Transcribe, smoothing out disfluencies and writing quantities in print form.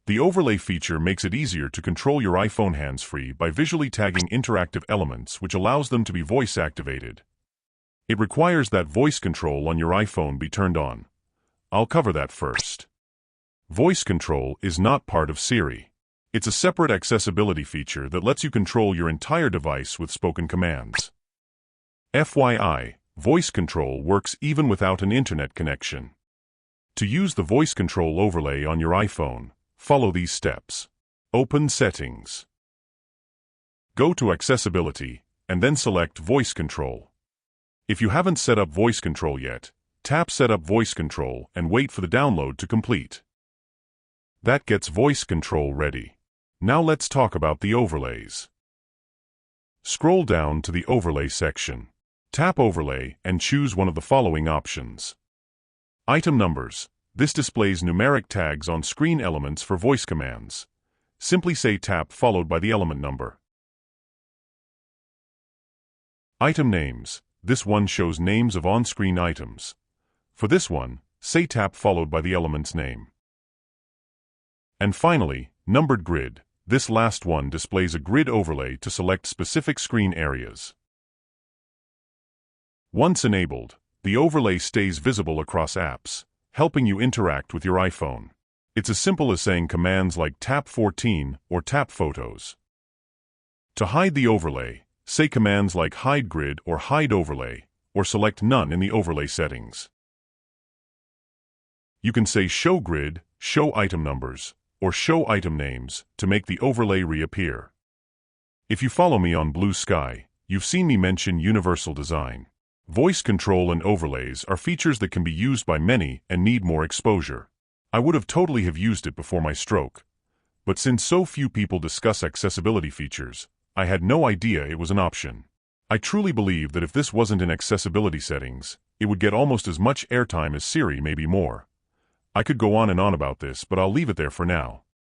The overlay feature makes it easier to control your iPhone hands-free by visually tagging interactive elements, which allows them to be voice-activated. It requires that voice control on your iPhone be turned on. I'll cover that first. Voice control is not part of Siri. It's a separate accessibility feature that lets you control your entire device with spoken commands. FYI, voice control works even without an internet connection. To use the voice control overlay on your iPhone, follow these steps. Open Settings. Go to Accessibility, and then select Voice Control. If you haven't set up voice control yet, tap Set up voice control and wait for the download to complete. That gets voice control ready. Now let's talk about the overlays. Scroll down to the Overlay section. Tap Overlay and choose one of the following options. Item Numbers. This displays numeric tags on screen elements for voice commands. Simply say tap followed by the element number. Item Names. This one shows names of on-screen items. For this one, say tap followed by the element's name. And finally, Numbered Grid. This last one displays a grid overlay to select specific screen areas. Once enabled, the overlay stays visible across apps, helping you interact with your iPhone. It's as simple as saying commands like tap 14 or tap photos. To hide the overlay, say commands like hide grid or hide overlay, or select none in the overlay settings. You can say show grid, show item numbers, or show item names to make the overlay reappear. If you follow me on Bluesky, you've seen me mention universal design. Voice control and overlays are features that can be used by many and need more exposure. I would have totally used it before my stroke, but since so few people discuss accessibility features, I had no idea it was an option. I truly believe that if this wasn't in accessibility settings, it would get almost as much airtime as Siri, maybe more. I could go on and on about this, but I'll leave it there for now.